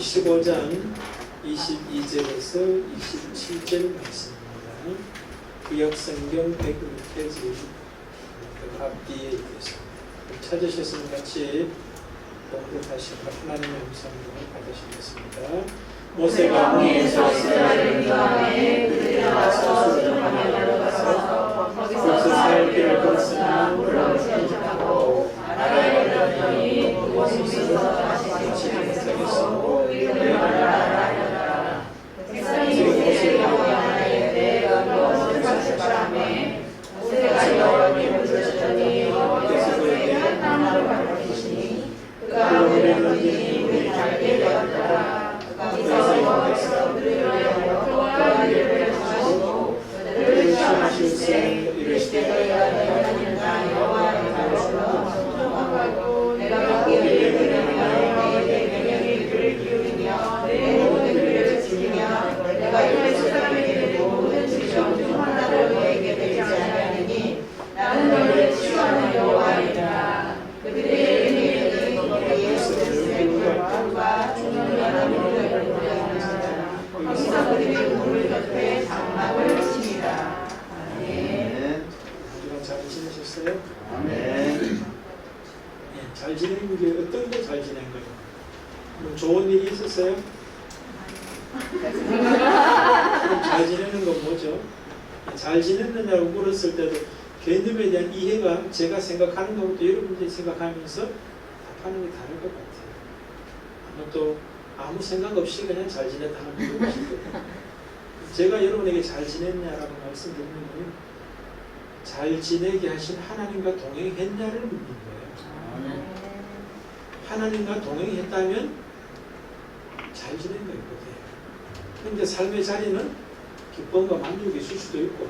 15장 22절에서 27절 말씀입니다. 구약성경 106페이지 앞뒤에 있습니다. 찾으셨으면 같이 공부하시고 하나님의 음성을 받으시겠습니다. 모세가 홍해에서 이스라엘을 인도하매 그들이 나와서 수르반에 내려가서 거기서 4일길을 걸었으나 물을 얻지 못하고 나라에 이르렀더니 그곳에서 다시 지나겠고 이름을 알아라. 백성이 모세에게 여호와의 내가 너를 사십시오매 모세가 여호와께 물으셨더니 여호와께서 그에게 한 나무를 가르치시니 그가 물에 던지니 물이 달게 되었더라. 거기서 여호와께서 그들을 위하여 그와 이를 하시고 그들을 시험하실세 이르시되 너희가 내가 다니는 여호와의 나라로 순종하고 내가 거기에 그를 위하여 너희에게 명령의 귀를 기울이며 내 모든 길을 지키며 내가 이스라엘 사람에게 모든 지시와 중 하나를 너희에게 되지 아니하리니 나는 너희를 치유하는 여호와이니라. 그들의 은혜는 너희의 스스로의 물과 중요한 물을 거기서 그들이 물을 곁에 장막을 칩니다. 아멘. 잘 지내셨어요? 아멘. 잘 지내는 게 어떤 거 잘 지낸 거예요? 뭐 좋은 일이 있었어요? 그럼 잘 지내는 건 뭐죠? 잘 지냈느냐고 물었을 때도 개념에 대한 이해가 제가 생각하는 것도 여러분들이 생각하면서 답하는 게 다를 것 같아요. 아마 또 아무 생각 없이 그냥 잘 지냈다는 분도 계실 거예요. 제가 여러분에게 잘 지냈냐라고 말씀드리는 거는 잘 지내게 하신 하나님과 동행했냐를 묻는 거예요. 하나님과 동행했다면 잘 지낸 거거든요. 그런데 삶의 자리는 기쁨과 만족이 있을 수도 있고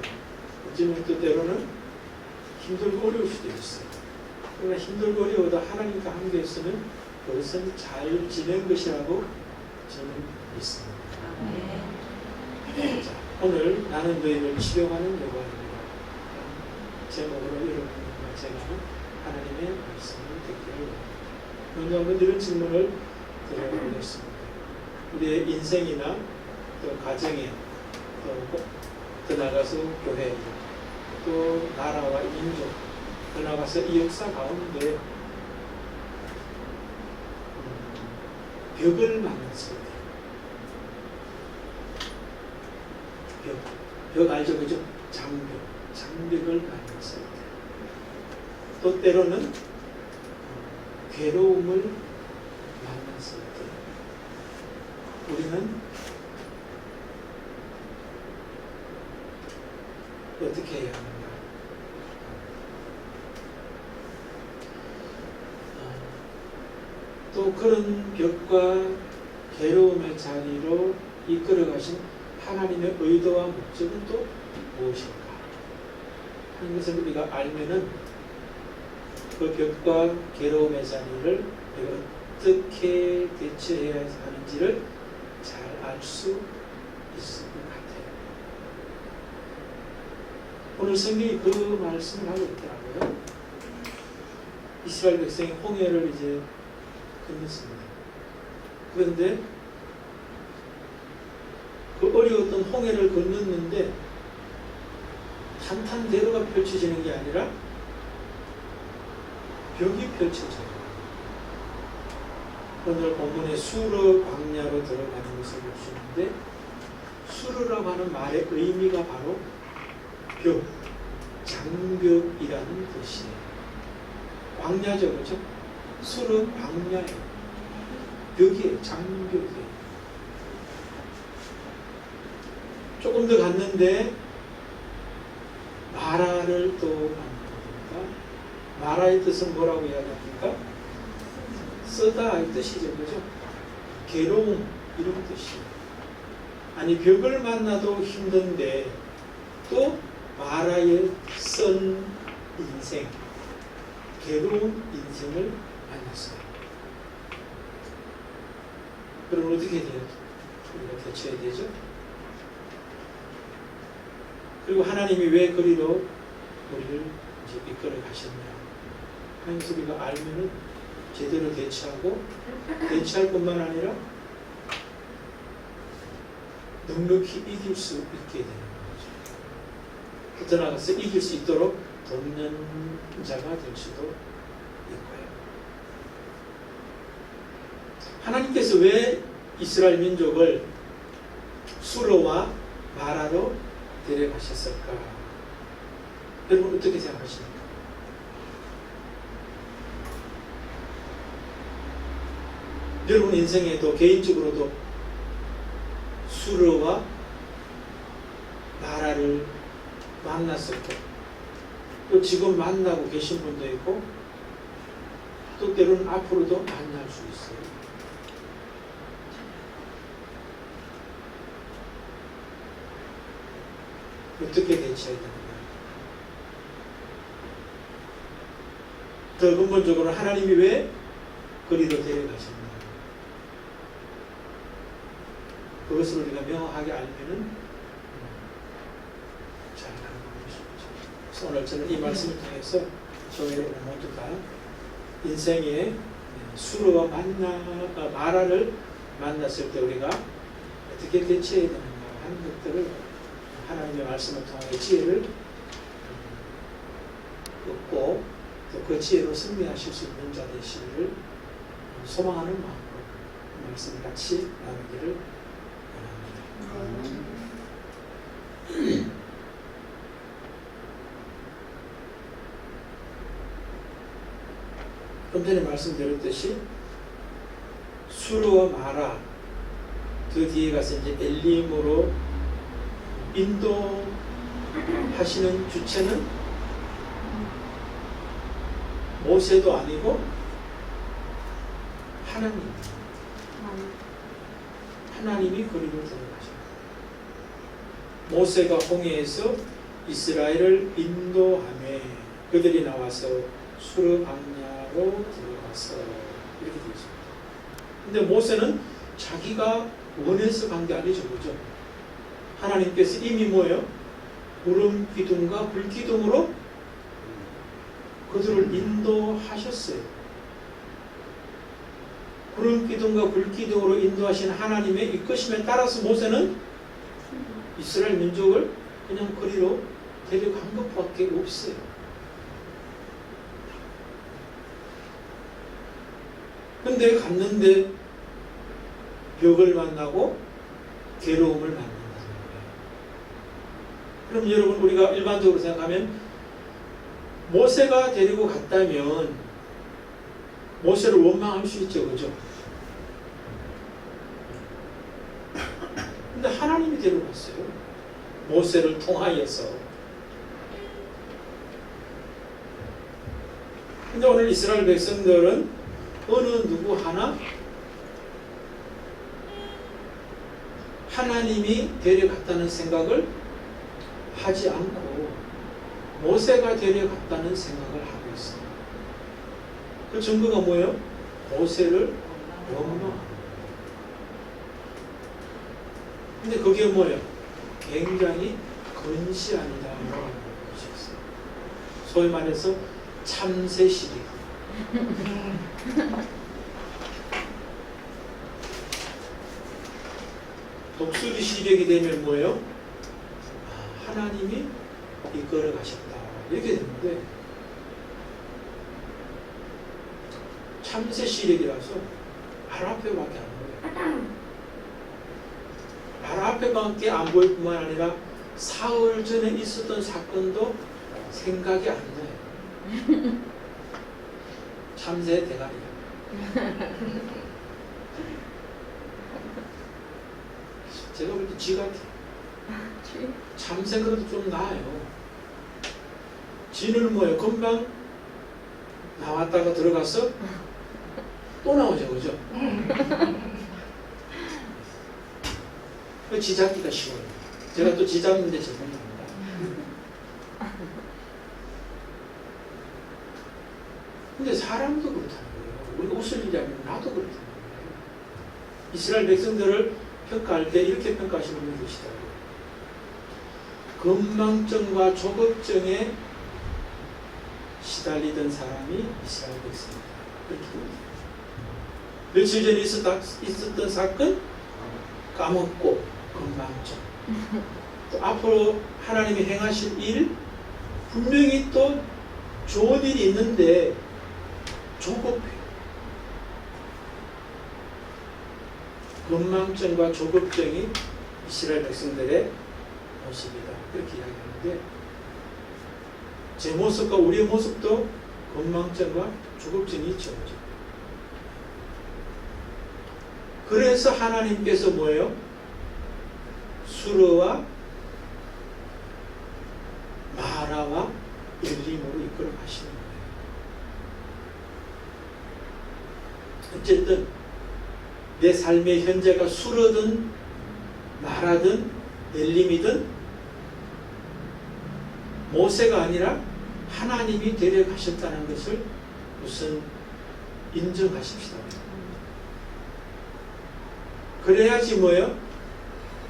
어쩌면 때로는 힘들고 어려울 수도 있어요. 그러나 힘들고 어려워도 하나님과 함께 있으면 그것은 잘 지낸 것이라고 저는 믿습니다. 자, 오늘 나는 너희를 치료하는 여호와입니다. 제목으로 여러분과 제가 하나님의 말씀을 듣기를 먼저 한번 이런 질문을 드려보겠습니다. 우리의 인생이나 또 가정에 또 나가서 교회 또 나라와 민족 더 나가서 이 역사 가운데 벽을 만났을 때 벽 알죠? 그죠? 장벽을 만났을 때 또 때로는 괴로움을 만났을 때 우리는 어떻게 해야 하는가? 또 그런 벽과 괴로움의 자리로 이끌어 가신 하나님의 의도와 목적은 또 무엇일까? 하는 것을 우리가 알면은 그 벽과 괴로움의 자리를 우리가 어떻게 대처해야 하는지를 잘 알 수 있을 것 같아요. 오늘 성경이 그 말씀을 하고 있더라고요. 이스라엘 백성이 홍해를 이제 건넜습니다. 그런데 그 어려웠던 홍해를 건넜는데 탄탄대로가 펼쳐지는 게 아니라 벽이 펼쳐져요. 오늘 본문에 수르 광야로 들어가는 것을 볼 수 있는데 수르라고 하는 말의 의미가 바로 벽, 장벽이라는 뜻이에요. 광야죠, 그렇죠? 수르 광야예요. 벽이에요, 장벽이에요. 조금 더 갔는데 마라를 또 만납니다. 마라의 뜻은 뭐라고 이야기합니까? 쓰다 이 뜻이죠, 그죠? 괴로움 이런 뜻이에요. 아니 벽을 만나도 힘든데 또 마라의 쓴 인생, 괴로운 인생을 만났어요. 그럼 어떻게 돼요? 우리가 대처해야 되죠? 그리고 하나님이 왜 그리로 우리를 이제 이끌어 가셨냐? 하나님 우리가 알면은 제대로 대처하고 대처할 뿐만 아니라 넉넉히 이길 수 있게 되는 거죠. 더 나아가서 이길 수 있도록 돕는 자가 될 수도 있고요. 하나님께서 왜 이스라엘 민족을 수로와 마라로 데려가셨을까? 여러분 어떻게 생각하십니까? 여러분 인생에도 개인적으로도 수르와 마라를 만났었고 또 지금 만나고 계신 분도 있고 또 때로는 앞으로도 만날 수 있어요. 어떻게 대처해야 되는가? 더 근본적으로 하나님이 왜 거리로 데려가셨나? 그것을 우리가 명확하게 알면은 잘 가는 것이죠. 그래서 오늘 저는 이 말씀을 통해서 저희 여러분 모두가 인생의 수르와 마라를 만났을 때 우리가 어떻게 대처해야 되는가 하는 것들을 하나님의 말씀을 통해 지혜를 얻고 또 그 지혜로 승리하실 수 있는 자 되시기를 소망하는 마음으로 그 말씀을 같이 나누기를 원합니다. 좀 전에 말씀드렸듯이 수르와 마라 그 뒤에 가서 이제 엘림으로 인도하시는 주체는 모세도 아니고 하나님이 거리로 데려가셨다. 모세가 홍해에서 이스라엘을 인도하며 그들이 나와서 수르 광야로 들어가서 이렇게 되어 있습니다. 근데 모세는 자기가 원해서 간 게 아니죠, 그죠? 하나님께서 이미 뭐예요? 구름 기둥과 불 기둥으로 그들을 인도하셨어요. 구름 기둥과 불 기둥으로 인도하신 하나님의 이끄심에 따라서 모세는 이스라엘 민족을 그냥 거리로 데려간 것밖에 없어요. 근데 갔는데 벽을 만나고 괴로움을 만난다는 거예요. 그럼 여러분 우리가 일반적으로 생각하면 모세가 데리고 갔다면 모세를 원망할 수 있죠, 그죠? 근데 하나님이 데려갔어요. 모세를 통하여서. 근데 오늘 이스라엘 백성들은 어느 누구 하나 하나님이 데려갔다는 생각을 하지 않고 모세가 데려갔다는 생각을 하고 있어요. 그 증거가 뭐예요? 모세를 원망하는 거예요. 근데 그게 뭐예요? 굉장히 근시안이다라는 것이 있어요. 소위 말해서 참새시리. 독수리 시력이 되면 뭐예요? 하나님이 이끌어 가셨다. 이렇게 되는데 참새 시력이라서 발 앞에밖에 안 보여요. 발 앞에밖에 안 보일 뿐만 아니라 사흘 전에 있었던 사건도 생각이 안 나요. 참새 대가리야. 제가 볼 때 쥐 같아. 참새 그래도 좀 나아요. 쥐는 뭐예요? 금방 나왔다가 들어가서 또 나오죠, 그죠? 쥐 잡기가 쉬워요. 제가 또 쥐 잡는데 전문입니다. 근데 사람도 그렇다는 거예요. 우리가 웃을 일이 아니면 나도 그렇다는 거예요. 이스라엘 백성들을 평가할 때 이렇게 평가하시는 분이 계시더라고요. 건망증과 조급증에 시달리던 사람이 이스라엘 백성이다. 이렇게 봅니다. 며칠 전에 있었던 사건 까먹고 건망증. 또 앞으로 하나님이 행하실 일, 분명히 또 좋은 일이 있는데 조급해요. 건망증과 조급증이 이스라엘 백성들의 모습이다. 그렇게 이야기하는데 제 모습과 우리의 모습도 건망증과 조급증이 있죠. 그래서 하나님께서 뭐예요? 수르와 마라와 엘림으로 이끌어 가시는 거예요. 어쨌든 내 삶의 현재가 수르든 마라든 엘림이든 모세가 아니라 하나님이 데려가셨다는 것을 우선 인정하십시다. 그래야지 뭐예요?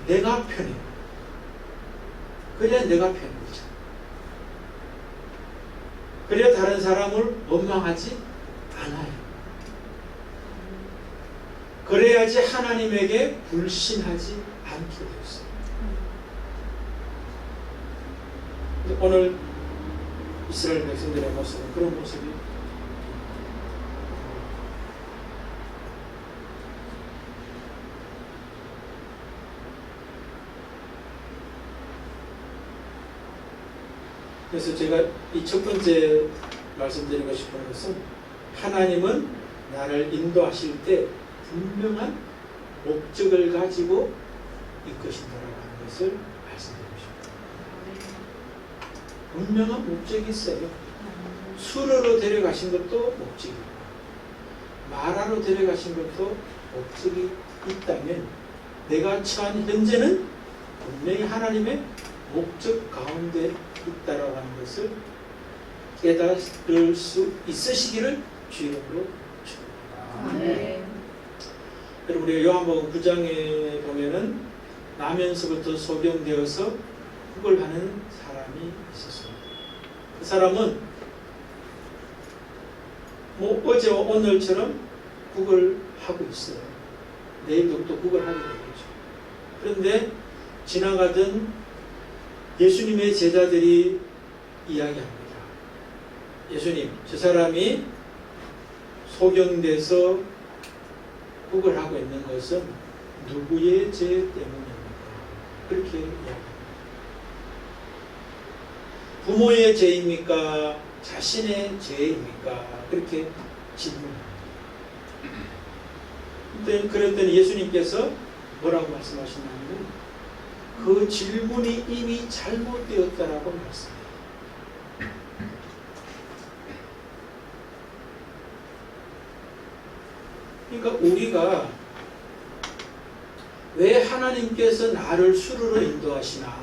내가 편해요. 그래야 내가 편한 거죠. 그래야 다른 사람을 원망하지 않아요. 그래야지 하나님에게 불신하지 않게 되었어요. 오늘 이스라엘 백성들의 모습은 그런 모습이 그래서 제가 이 첫 번째 말씀드리고 싶은 것은 하나님은 나를 인도하실 때 분명한 목적을 가지고 이끄신다라고 하는 것을 말씀드리고 싶습니다. 분명한 목적이 있어요. 수르로 데려가신 것도 목적이고 마라로 데려가신 것도 목적이 있다면 내가 처한 현재는 분명히 하나님의 목적 가운데 있다라고 하는 것을 깨달을 수 있으시기를 주 이름으로 축원합니다. 여러분 우리가 요한복음 9장에 보면은 나면서부터 소경되어서 구걸하는 사람이 있었습니다. 그 사람은 뭐 어제와 오늘처럼 구걸하고 있어요. 내일도 또 구걸하게 되겠죠. 그런데 지나가던 예수님의 제자들이 이야기합니다. 예수님, 저 사람이 소경돼서 구걸하고 있는 것은 누구의 죄 때문입니까? 그렇게 이야기합니다. 부모의 죄입니까? 자신의 죄입니까? 그렇게 질문합니다. 그랬더니 예수님께서 뭐라고 말씀하시냐면 그 질문이 이미 잘못되었다라고 말씀해요. 그러니까 우리가 왜 하나님께서 나를 수르로 인도하시나?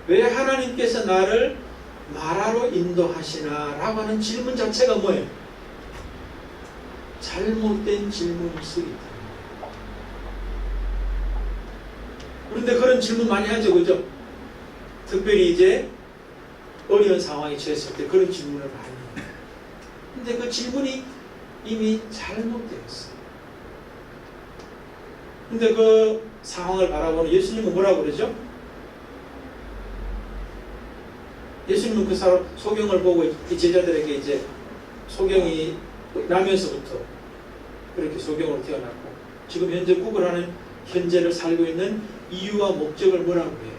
왜 하나님께서 나를 마라로 인도하시나? 라고 하는 질문 자체가 뭐예요? 잘못된 질문일 수 있다. 그런데 그런 질문 많이 하죠, 그죠? 특별히 이제 어려운 상황에 처했을 때 그런 질문을 많이 해요. 근데 그 질문이 이미 잘못되었어요. 근데 그 상황을 바라보는 예수님은 뭐라고 그러죠? 예수님은 그 사람 소경을 보고 이 제자들에게 이제 소경이 나면서부터 그렇게 소경으로 태어났고 지금 현재 구걸하는 현재를 살고 있는 이유와 목적을 뭐라고 해요?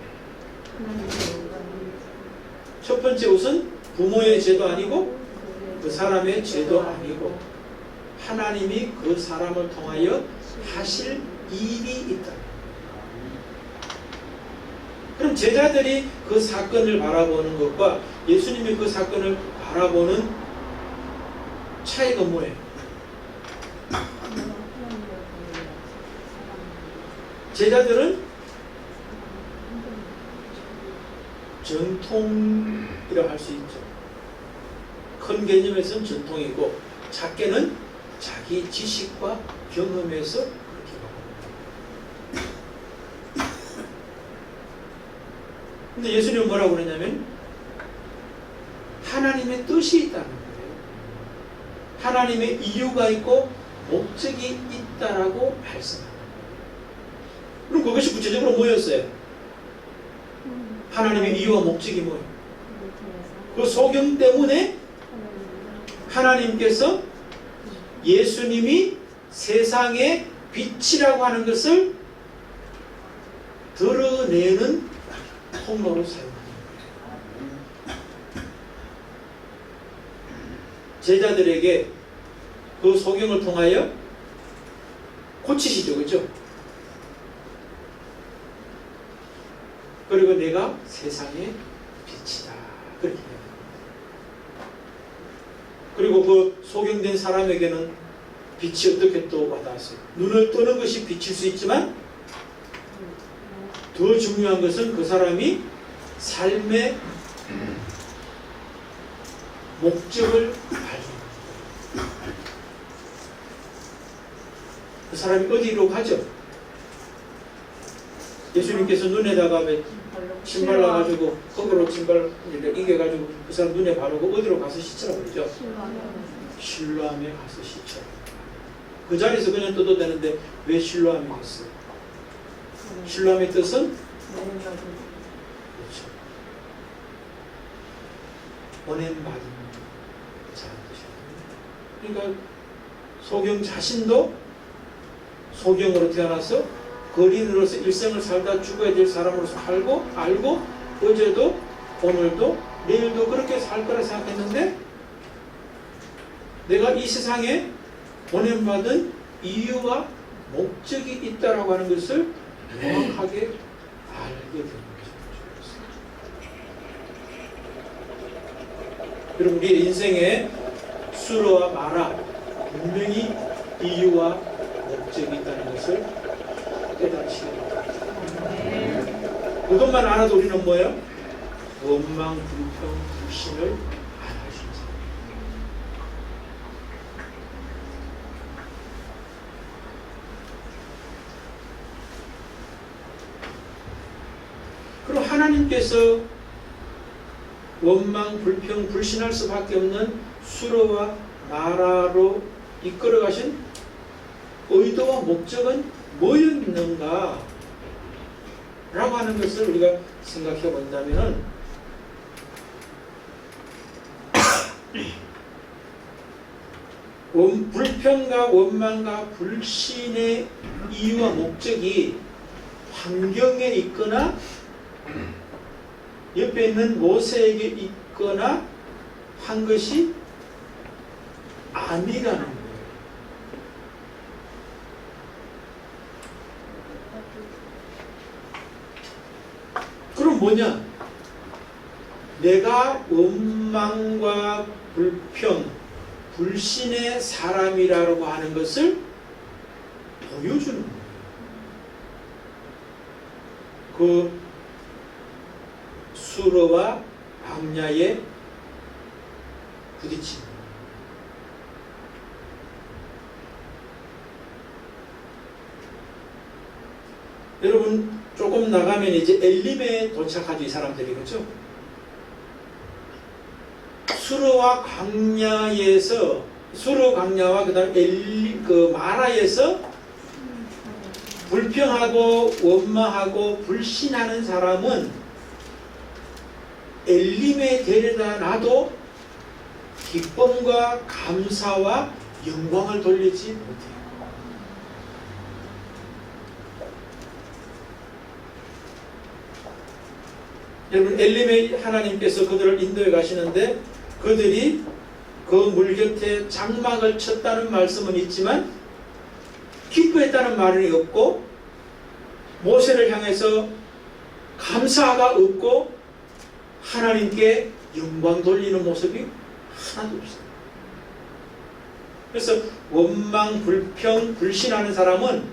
첫 번째 우선 부모의 죄도 아니고 그 사람의 죄도 아니고 하나님이 그 사람을 통하여 하실 일이 있다. 그럼 제자들이 그 사건을 바라보는 것과 예수님이 그 사건을 바라보는 차이가 뭐예요? 제자들은 전통이라고 할 수 있죠. 큰 개념에서는 전통이고 작게는 자기 지식과 경험에서 그렇게 바랍니다. 근데 예수님은 뭐라고 그러냐면 하나님의 뜻이 있다는 거예요. 하나님의 이유가 있고 목적이 있다라고 말씀합니다. 그럼 그것이 구체적으로 뭐였어요? 하나님의 이유와 목적이 뭐예요? 그 소경 때문에 하나님께서 예수님이 세상의 빛이라고 하는 것을 드러내는 통로로 사용합니다. 제자들에게 그 소경을 통하여 고치시죠, 그렇죠? 그리고 내가 세상의 빛이다, 그렇게 얘기합니다. 그리고 그 소경된 사람에게는 빛이 어떻게 또 와닿았어요? 눈을 뜨는 것이 빛일 수 있지만 더 중요한 것은 그 사람이 삶의 목적을 발견합니다. 그 사람이 어디로 가죠? 예수님께서 눈에다가 신발 놔가지고 거꾸로 신발 이겨가지고 그 사람 눈에 바르고 어디로 가서 씻으라고 그러죠? 실로암에 가서 씻으라. 그 자리에서 그냥 떠도 되는데 왜 실로암에 갔어요? 실로암의 뜻은 그렇죠. 보냄받은 자라는 뜻이거든요. 그러니까 소경 자신도 소경으로 태어나서 거린으로서 일생을 살다 죽어야 될 사람으로서 알고 어제도 오늘도 내일도 그렇게 살 거라 생각했는데 내가 이 세상에 보냄받은 이유와 목적이 있다라고 하는 것을 명확하게 알게 되는 거죠. 여러분, 우리의 인생에 수로와 마라 분명히 이유와 목적이 있다는 것을 깨달으시기 바랍니다. 그것만 알아도 우리는 뭐예요? 원망, 불평, 불신을 안 할 수 있어요. 그럼 하나님께서 원망, 불평, 불신할 수밖에 없는 수로와 마라로 이끌어 가신 의도와 목적은 뭐였는가 라고 하는 것을 우리가 생각해 본다면 불평과 원망과 불신의 이유와 목적이 환경에 있거나 옆에 있는 모세에게 있거나 한 것이 아니라는 거예요. 그럼 뭐냐? 내가 원망과 불평, 불신의 사람이라고 하는 것을 보여주는 거예요. 그 수로와 광야에 부딪힌 거예요. 여러분, 조금 나가면 이제 엘림에 도착하죠, 이 사람들이. 그렇죠? 수르와 광야에서, 수르 광야와 그 다음 마라에서 불평하고 원망하고 불신하는 사람은 엘림에 데려다 놔도 기쁨과 감사와 영광을 돌리지 못해요. 여러분, 엘림에 하나님께서 그들을 인도해 가시는데 그들이 그 물 곁에 장막을 쳤다는 말씀은 있지만 기뻐했다는 말이 없고 모세를 향해서 감사가 없고 하나님께 영광 돌리는 모습이 하나도 없어요. 그래서 원망, 불평, 불신하는 사람은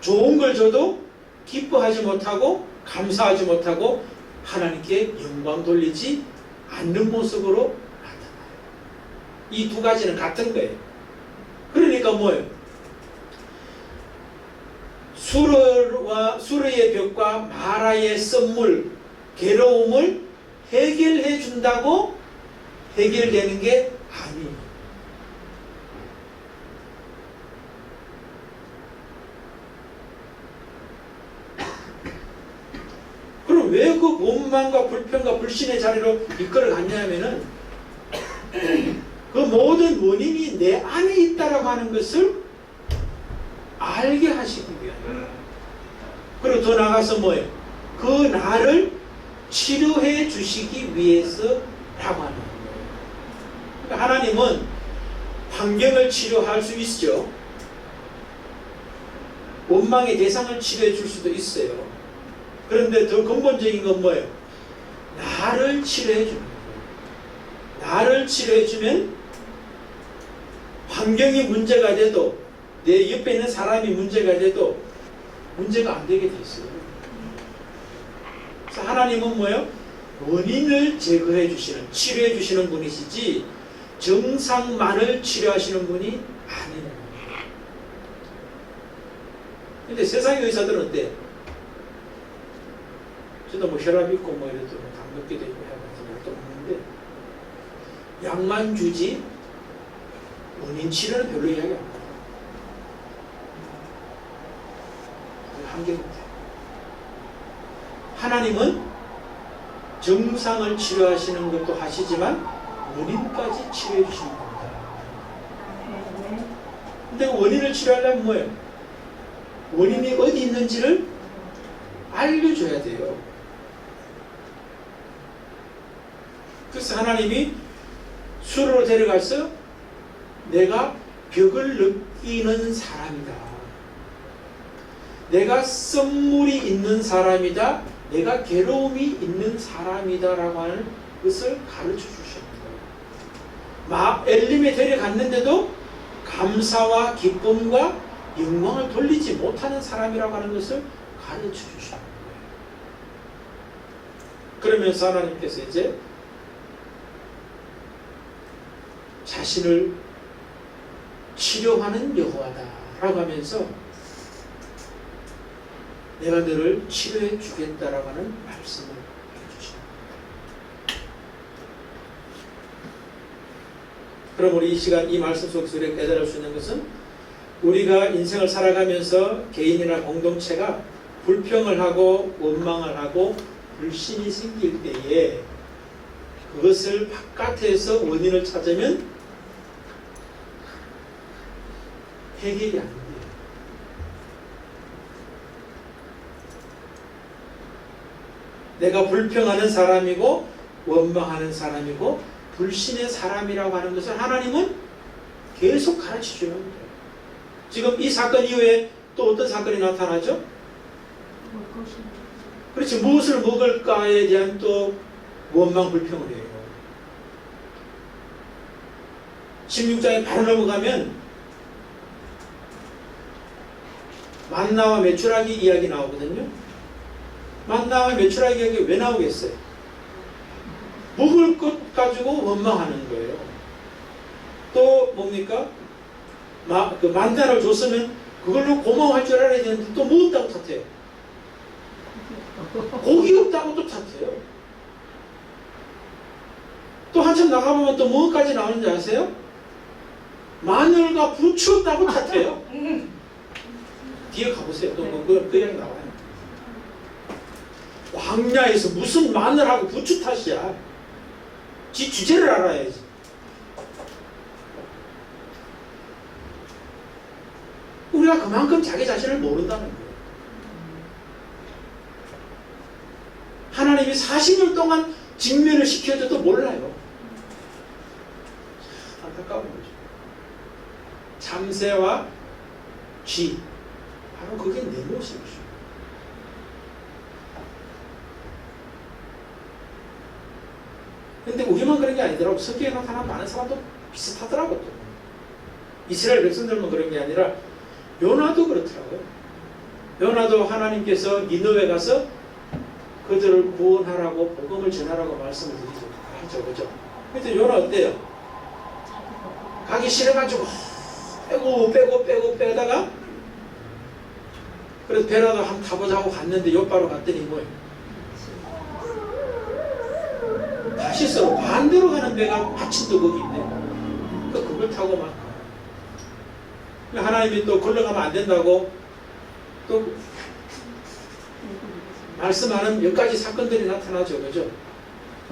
좋은 걸 줘도 기뻐하지 못하고 감사하지 못하고 하나님께 영광 돌리지 않는 모습으로 나타나요. 이 두 가지는 같은 거예요. 그러니까 뭐예요? 수르의 벽과 마라의 썸물, 괴로움을 해결해 준다고 해결되는 게 아니에요. 왜 그 원망과 불평과 불신의 자리로 이끌어 갔냐면은 그 모든 원인이 내 안에 있다라고 하는 것을 알게 하시기 위함이에요. 그리고 더 나아가서 뭐예요? 그 나를 치료해 주시기 위해서라고 하는 거예요. 그러니까 하나님은 환경을 치료할 수 있죠. 원망의 대상을 치료해 줄 수도 있어요. 그런데 더 근본적인 건 뭐예요? 나를 치료해 주는 거예요. 나를 치료해 주면 환경이 문제가 돼도 내 옆에 있는 사람이 문제가 돼도 문제가 안 되게 돼 있어요. 그래서 하나님은 뭐예요? 원인을 제거해 주시는, 치료해 주시는 분이시지 증상만을 치료하시는 분이 아니에요. 근데 세상의 의사들은 어때요? 저도 뭐 혈압 있고 뭐 이래도 당뇨기도 있고 해가지고 약도 먹는데 약만 주지 원인 치료는 별로 이야기 안 해요. 한계입니다. 하나님은 증상을 치료하시는 것도 하시지만 원인까지 치료해 주시는 겁니다. 근데 원인을 치료하려면 뭐예요? 원인이 어디 있는지를 알려줘야 돼요. 그래서 하나님이 수로로 데려가서 내가 벽을 느끼는 사람이다. 내가 썸물이 있는 사람이다. 내가 괴로움이 있는 사람이다 라고 하는 것을 가르쳐 주십니다. 엘림에 데려갔는데도 감사와 기쁨과 영광을 돌리지 못하는 사람이라고 하는 것을 가르쳐 주십니다. 그러면서 하나님께서 이제 자신을 치료하는 여호와다 라고 하면서 내가 너를 치료해 주겠다라고 하는 말씀을 해주십니다. 그럼 우리 이 시간 이 말씀 속에서 우리가 깨달을 수 있는 것은 우리가 인생을 살아가면서 개인이나 공동체가 불평을 하고 원망을 하고 불신이 생길 때에 그것을 바깥에서 원인을 찾으면 해결이 안 돼요. 내가 불평하는 사람이고 원망하는 사람이고 불신의 사람이라고 하는 것을 하나님은 계속 가르치셔야 합니다. 지금 이 사건 이후에 또 어떤 사건이 나타나죠? 그렇지, 무엇을 먹을까에 대한 또 원망 불평을 해요. 16장에 바로 넘어가면 만나와 메추라기 이야기 나오거든요. 만나와 메추라기 이야기 왜 나오겠어요? 먹을 것 가지고 원망하는 거예요. 또 뭡니까? 그 만나를 줬으면 그걸로 고마워할 줄 알아야 되는데 또 뭐 없다고 탓해요. 고기 없다고 또 탓해요. 또 한참 나가보면 또 뭐까지 나오는지 아세요? 마늘과 부추 없다고 탓해요. 뒤에 가보세요. 또 그 이야기 나와요. 광야에서 무슨 마늘하고 부추 탓이야. 지 주제를 알아야지. 우리가 그만큼 자기 자신을 모른다는 거예요. 하나님이 40년 동안 직면을 시켜줘도 몰라요. 안타까운 거죠. 참새와 쥐, 바로 그게 내 모습이죠. 근데 우리만 그런 게 아니더라고. 성경에 나타난 많은 사람도 비슷하더라고. 또. 이스라엘 백성들만 그런 게 아니라 요나도 그렇더라고요. 요나도 하나님께서 니느웨 가서 그들을 구원하라고 복음을 전하라고 말씀을 드리죠. 그죠? 근데 요나 어때요? 가기 싫어가지고 빼다가 그래서 배라도 한번 타보자고 갔는데 옆바로 갔더니 뭐예요? 다시서 반대로 가는 배가 마침 또 거기 있네. 그걸 타고 막 하나님이 또 걸러가면 안 된다고 또 말씀하는 몇 가지 사건들이 나타나죠. 그죠?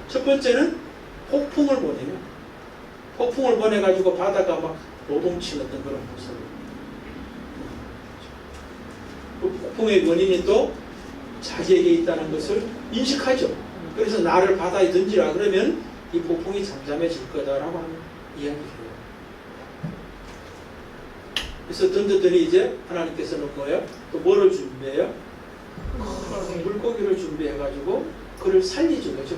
첫 번째는 폭풍을 보내요. 폭풍을 보내가지고 바다가 막 노동치는 그런 모습을. 그 폭풍의 원인이 또 자기에게 있다는 것을 인식하죠. 그래서 나를 바다에 던지라 그러면 이 폭풍이 잠잠해질 거다라고 하는 이야기예요. 그래서 던졌더니 이제 하나님께서는 뭐예요? 또 뭐를 준비해요? 물고기를 준비해가지고 그를 살리죠. 그죠?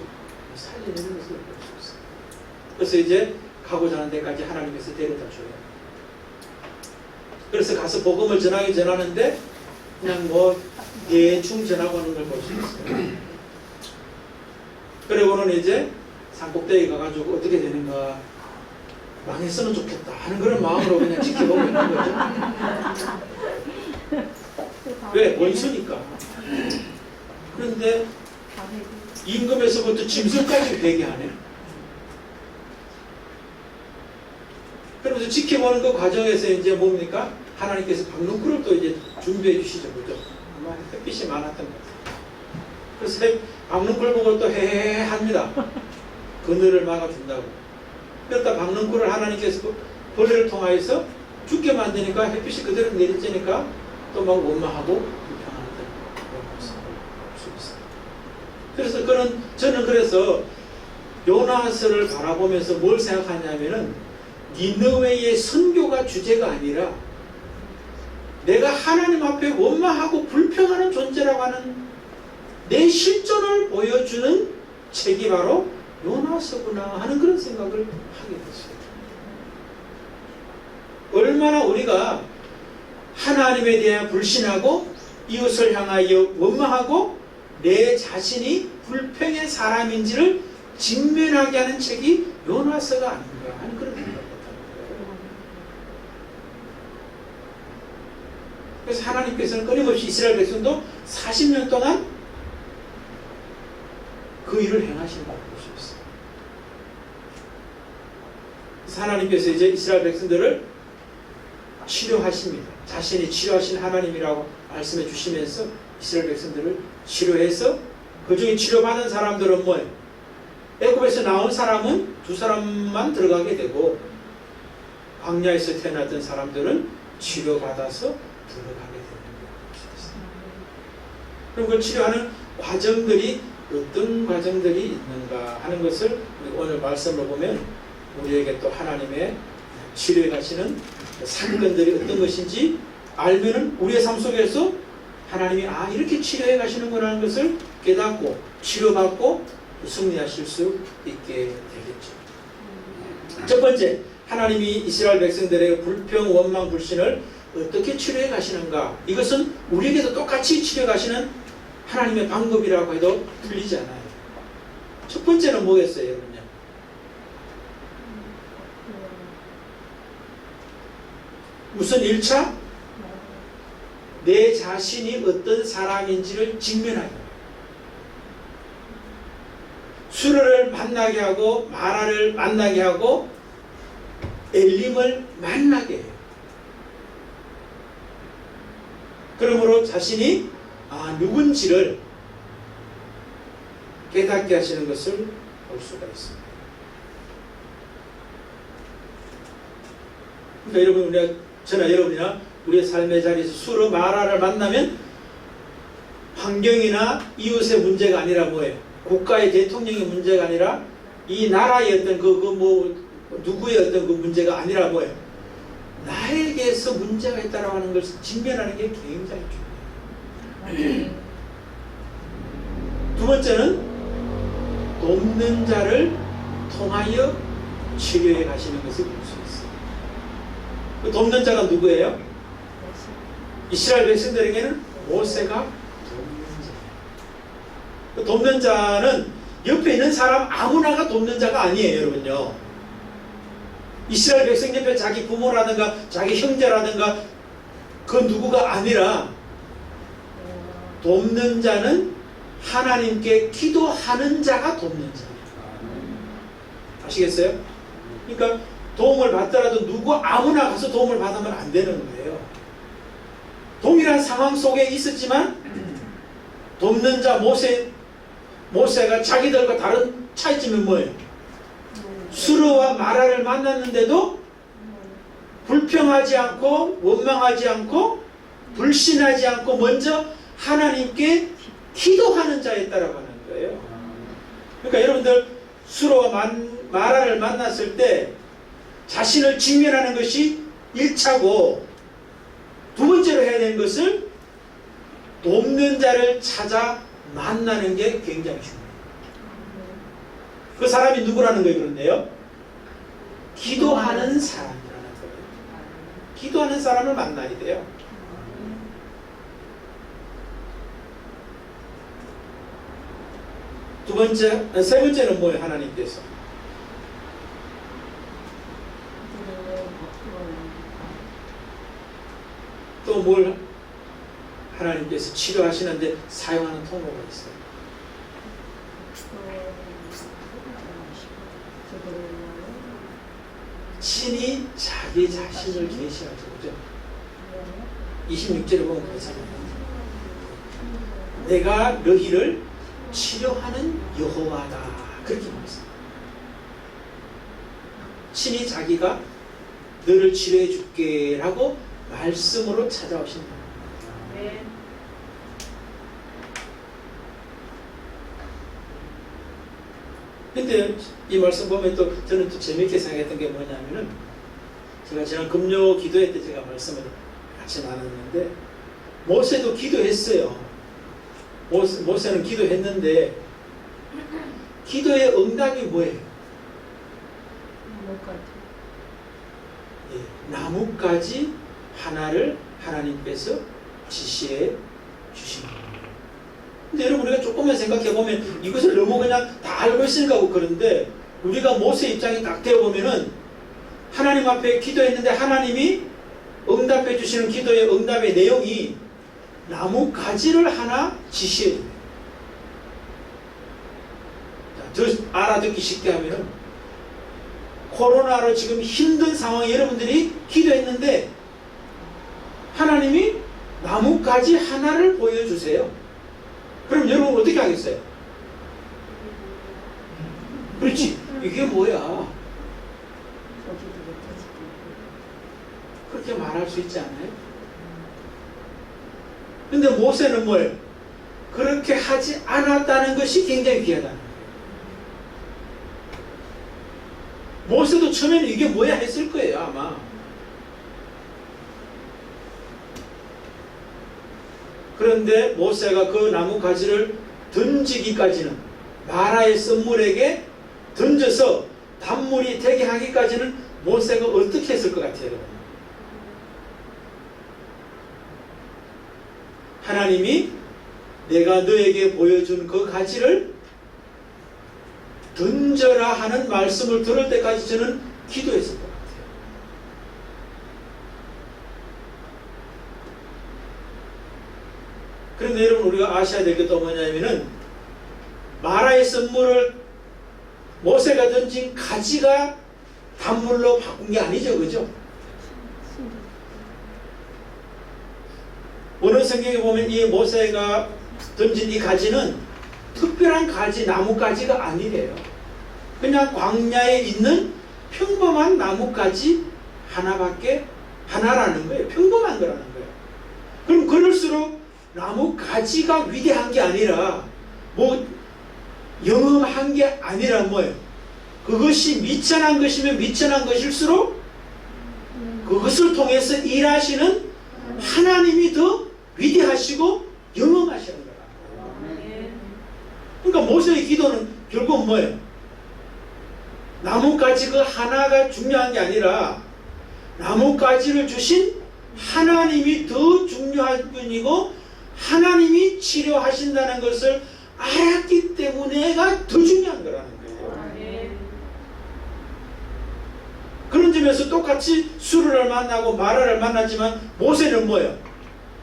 살리는 것을 볼 수 있어요. 그래서 이제 가고자 하는 데까지 하나님께서 데려다 줘요. 그래서 가서 복음을 전하는데 그냥 뭐 대충 전하고 하는 걸 볼 수 있어요. 그리고는 이제 산꼭대기 가가지고 어떻게 되는가 망했으면 좋겠다 하는 그런 마음으로 그냥 지켜보고 있는 거죠. 왜? 원수니까. 그런데 임금에서부터 짐승까지 회개하네. 그러면서 지켜보는 그 과정에서 이제 뭡니까? 하나님께서 박농쿨을 또 이제 준비해 주시죠. 그죠? 아마 햇빛이 많았던 것 같아요. 그래서 박농쿨 보고 또 해합니다. 그늘을 막아준다고. 그러다 박농쿨을 하나님께서 벌레를 통하여서 죽게 만드니까 햇빛이 그대로 내리쬐니까 또 막 원망하고 불평하는 그런 모습을 볼 수 있어요. 그래서 저는 그래서 요나서를 바라보면서 뭘 생각하냐면은 니느웨의 선교가 주제가 아니라 내가 하나님 앞에 원망하고 불평하는 존재라고 하는 내 실존을 보여주는 책이 바로 요나서구나 하는 그런 생각을 하게 됐어요. 얼마나 우리가 하나님에 대해 불신하고 이웃을 향하여 원망하고 내 자신이 불평의 사람인지를 직면하게 하는 책이 요나서가 아닌가 하는 그런 생각을 했다는 거예요. 그래서 하나님께서는 끊임없이 이스라엘 백성도 40년 동안 그 일을 행하시는 걸 볼 수 있어요. 그래서 하나님께서 이제 이스라엘 백성들을 치료하십니다. 자신이 치료하신 하나님이라고 말씀해 주시면서 이스라엘 백성들을 치료해서 그 중에 치료받은 사람들은 뭐예요? 애굽에서 나온 사람은 2사람만 들어가게 되고 광야에서 태어났던 사람들은 치료받아서 들어가게 되는 거예요. 그럼 그 치료하는 과정들이 어떤 과정들이 있는가 하는 것을 오늘 말씀을 보면 우리에게 또 하나님의 치료해 가시는 사건들이 어떤 것인지 알면은 우리의 삶 속에서 하나님이 이렇게 치료해 가시는구나 하는 것을 깨닫고 치료받고 승리하실 수 있게 되겠죠. 첫 번째, 하나님이 이스라엘 백성들의 불평, 원망, 불신을 어떻게 치료해 가시는가? 이것은 우리에게도 똑같이 치료해 가시는 하나님의 방법이라고 해도 틀리지 않아요. 첫 번째는 뭐겠어요, 여러분요? 우선 1차, 내 자신이 어떤 사람인지를 직면하게 해요. 수르를 만나게 하고 마라를 만나게 하고 엘림을 만나게 해요. 그러므로 자신이 누군지를 깨닫게 하시는 것을 볼 수가 있습니다. 그러니까 여러분, 저나 여러분이나 우리의 삶의 자리에서 수르 마라를 만나면 환경이나 이웃의 문제가 아니라 뭐예요? 국가의 대통령의 문제가 아니라 이 나라의 어떤 누구의 어떤 그 문제가 아니라 뭐예요? 나에게서 문제가 있다라고 하는 것을 직면하는 게 굉장히 중요해요. 두 번째는 돕는 자를 통하여 치료해 가시는 것을 볼 수 있어요. 그 돕는 자가 누구예요? 이스라엘 백성들에게는 모세가 돕는 자예요. 그 돕는 자는 옆에 있는 사람 아무나가 돕는 자가 아니에요, 여러분요. 이스라엘 백성 옆에 자기 부모라든가 자기 형제라든가 그 누구가 아니라 돕는 자는 하나님께 기도하는 자가 돕는 자예요. 아시겠어요? 그러니까 도움을 받더라도 누구 아무나 가서 도움을 받으면 안 되는 거예요. 동일한 상황 속에 있었지만 돕는 자 모세가 자기들과 다른 차이점이 뭐예요? 수르와 마라를 만났는데도 불평하지 않고 원망하지 않고 불신하지 않고 먼저 하나님께 기도하는 자였다라고 하는 거예요. 그러니까 여러분들 수르와 마라를 만났을 때 자신을 직면하는 것이 1차고 두 번째로 해야 되는 것을 돕는 자를 찾아 만나는 게 굉장히 중요해요. 그 사람이 누구라는 거예요? 그런데요, 기도하는 사람이라는 거예요. 기도하는 사람을 만나야 돼요. 세 번째는 뭐예요? 하나님께서 또 뭘 하나님께서 치료하시는데 사용하는 통로가 있어요. 친히 자기 자신을 계시하죠. 그죠? 26절에 보면 그렇잖아요. 내가 너희를 치료하는 여호와다. 그렇게 말했어요. 친히 자기가 너를 치료해 줄게 라고 말씀으로 찾아오신다. 근데 이 말씀 보면 또 저는 또 재밌게 생각했던 게 뭐냐면은, 제가 지난 금요 기도회 때 제가 말씀을 같이 나눴는데, 모세도 기도했어요. 모세는 기도했는데 기도의 응답이 뭐예요? 나뭇가지 하나를 하나님께서 지시해 주신 겁니다. 근데 여러분, 우리가 조금만 생각해 보면 이것을 너무 그냥 다 알고 있으니까 그런데, 우리가 모세 입장에 딱 되어보면은 하나님 앞에 기도했는데 하나님이 응답해 주시는 기도의 응답의 내용이 나뭇가지를 하나 지시해 줍니다. 더 알아듣기 쉽게 하면은, 코로나로 지금 힘든 상황에 여러분들이 기도했는데 하나님이 나뭇가지 하나를 보여주세요. 그럼 여러분 어떻게 하겠어요? 그렇지, 이게 뭐야? 그렇게 말할 수 있지 않아요? 근데 모세는 뭐예요? 그렇게 하지 않았다는 것이 굉장히 귀하다는 거예요. 모세도 처음에는 이게 뭐야 했을 거예요, 아마. 그런데 모세가 그 나뭇가지를 던지기까지는, 마라의 썸물에게 던져서 단물이 되게 하기까지는 모세가 어떻게 했을 것 같아요, 여러분? 하나님이 내가 너에게 보여준 그 가지를 던져라 하는 말씀을 들을 때까지 저는 기도했을 것 같아요. 그런데 여러분, 우리가 아셔야 될 게 또 뭐냐면은, 마라의 썸물을 모세가 던진 가지가 단물로 바꾼 게 아니죠, 그죠? 오늘 성경에 보면 이 모세가 던진 이 가지는 특별한 가지, 나뭇가지가 아니래요. 그냥 광야에 있는 평범한 나뭇가지 하나라는 거예요. 평범한 거라는 거예요. 그럼 그럴수록 나뭇가지가 위대한 게 아니라, 뭐 영험한 게 아니라 뭐예요? 그것이 미천한 것이면 미천한 것일수록 그것을 통해서 일하시는 하나님이 더 위대하시고 영험하시는 거예요. 그러니까 모세의 기도는 결국 뭐예요? 나뭇가지 그 하나가 중요한 게 아니라 나뭇가지를 주신 하나님이 더 중요한 분이고 하나님이 치료하신다는 것을 알았기 때문에가 더 중요한 거라는 거예요. 그런 점에서 똑같이 수르를 만나고 마라를 만났지만 모세는 뭐예요?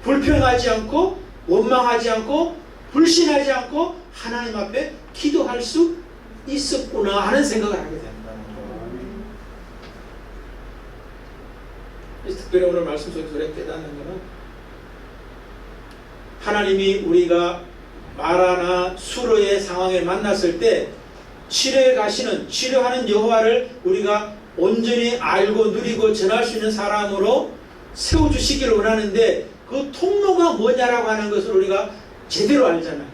불평하지 않고 원망하지 않고 불신하지 않고 하나님 앞에 기도할 수 있었구나 하는 생각을 하게 된다는 거예요. 특별히 오늘 말씀 속에서 우리가 깨닫는 것은, 하나님이 우리가 마라나 수르의 상황에 만났을 때 치료에 가시는, 치료하는 여호와를 우리가 온전히 알고 누리고 전할 수 있는 사람으로 세워주시기를 원하는데 그 통로가 뭐냐라고 하는 것을 우리가 제대로 알잖아요.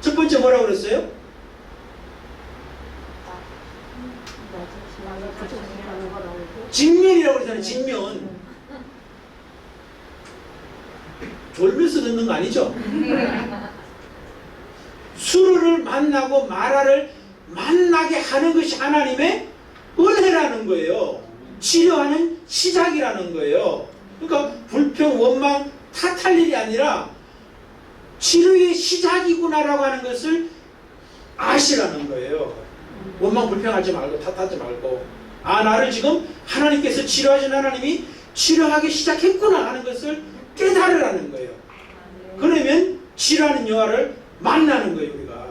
첫 번째 뭐라고 그랬어요? 직면이라고 그러잖아요. 직면. 졸면서 듣는 거 아니죠? 수르를 만나고 마라를 만나게 하는 것이 하나님의 은혜라는 거예요. 치료하는 시작이라는 거예요. 그러니까 불평, 원망, 탓할 일이 아니라 치료의 시작이구나라고 하는 것을 아시라는 거예요. 원망, 불평하지 말고 탓하지 말고, 아, 나를 지금 하나님께서 치료하신 하나님이 치료하기 시작했구나 하는 것을 깨달으라는 거예요. 그러면 치료하는 여호와를 만나는 거예요, 우리가.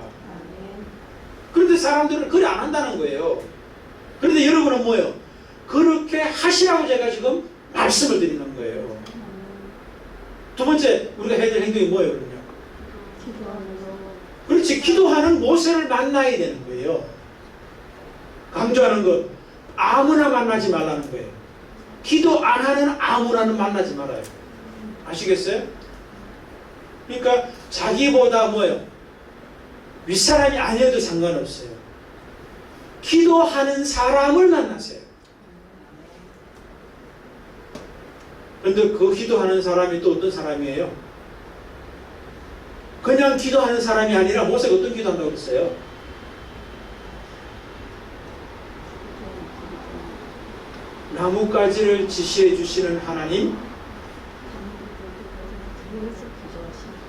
그런데 사람들은 그래 안 한다는 거예요. 그런데 여러분은 뭐예요? 그렇게 하시라고 제가 지금 말씀을 드리는 거예요. 두 번째 우리가 해야 될 행동이 뭐예요, 그럼요? 그렇지, 기도하는 모세를 만나야 되는 거예요. 강조하는 것, 아무나 만나지 말라는 거예요. 기도 안 하는 아무나는 만나지 말아요. 아시겠어요? 그러니까 자기보다 뭐예요? 윗사람이 아니어도 상관없어요. 기도하는 사람을 만나세요. 그런데 그 기도하는 사람이 또 어떤 사람이에요? 그냥 기도하는 사람이 아니라 모세가 어떤 기도한다고 그랬어요? 나뭇가지를 지시해 주시는 하나님.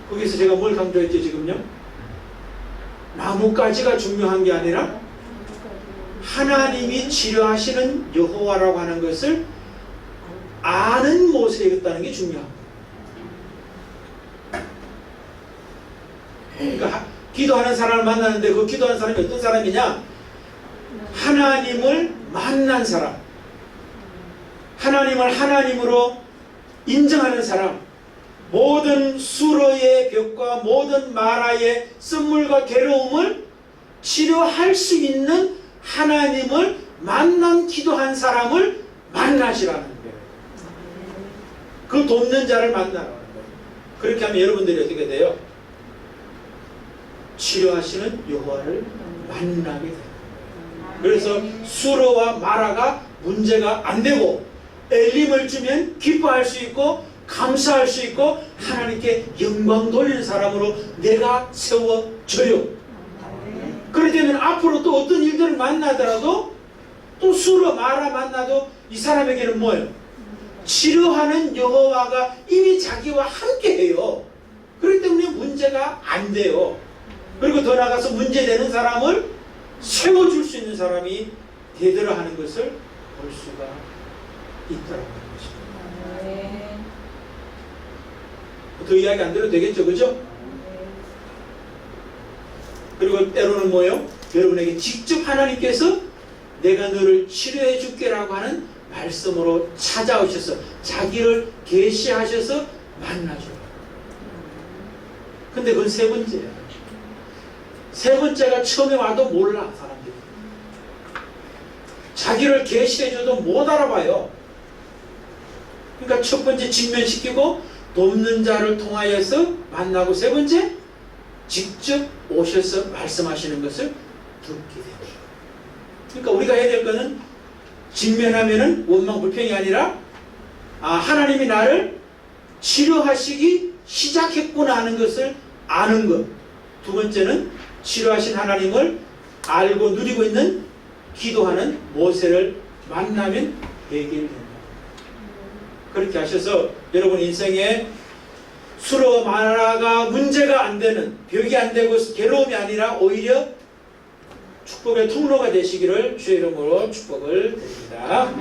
거기서 제가 뭘 강조했죠 지금요? 나뭇가지가 중요한 게 아니라 하나님이 치료하시는 여호와라고 하는 것을 아는 모세였다는 게 중요합니다. 그러니까 기도하는 사람을 만나는데 그 기도하는 사람이 어떤 사람이냐? 하나님을 만난 사람, 하나님을 하나님으로 인정하는 사람, 모든 수로의 벽과 모든 마라의 쓴물과 괴로움을 치료할 수 있는 하나님을 만난 기도한 사람을 만나시라는 거예요. 그 돕는 자를 만나라는 거예요. 그렇게 하면 여러분들이 어떻게 돼요? 치료하시는 여호와를 만나게 돼요. 그래서 수로와 마라가 문제가 안 되고 엘림을 주면 기뻐할 수 있고 감사할 수 있고 하나님께 영광 돌리는 사람으로 내가 세워져요. 그렇기 때문에 앞으로 또 어떤 일들을 만나더라도 또 수로 마라 만나도 이 사람에게는 뭐예요? 치료하는 여호와가 이미 자기와 함께해요. 그렇기 때문에 문제가 안 돼요. 그리고 더 나아가서 문제되는 사람을 세워줄 수 있는 사람이 되더라 하는 것을 볼 수가 있다고 하는 것입니다. 더 이야기 안 들어도 되겠죠, 그죠? 그리고 때로는 뭐예요? 여러분에게 직접 하나님께서 내가 너를 치료해 줄게라고 하는 말씀으로 찾아오셔서 자기를 계시하셔서 만나줘요. 근데 그건 세 번째야. 세 번째가 처음에 와도 몰라, 사람들이. 자기를 계시해줘도 못 알아봐요. 그러니까 첫 번째 직면시키고 돕는 자를 통하여서 만나고, 세 번째 직접 오셔서 말씀하시는 것을 듣게 됩니다. 그러니까 우리가 해야 될 거는 직면하면은 원망 불평이 아니라 하나님이 나를 치료하시기 시작했구나 하는 것을 아는 것. 두 번째는 치료하신 하나님을 알고 누리고 있는 기도하는 모세를 만나면 해결됩니다. 그렇게 하셔서 여러분 인생에 수로 마라가 문제가 안 되는, 벽이 안 되고 괴로움이 아니라 오히려 축복의 통로가 되시기를 주의 이름으로 축복을 드립니다.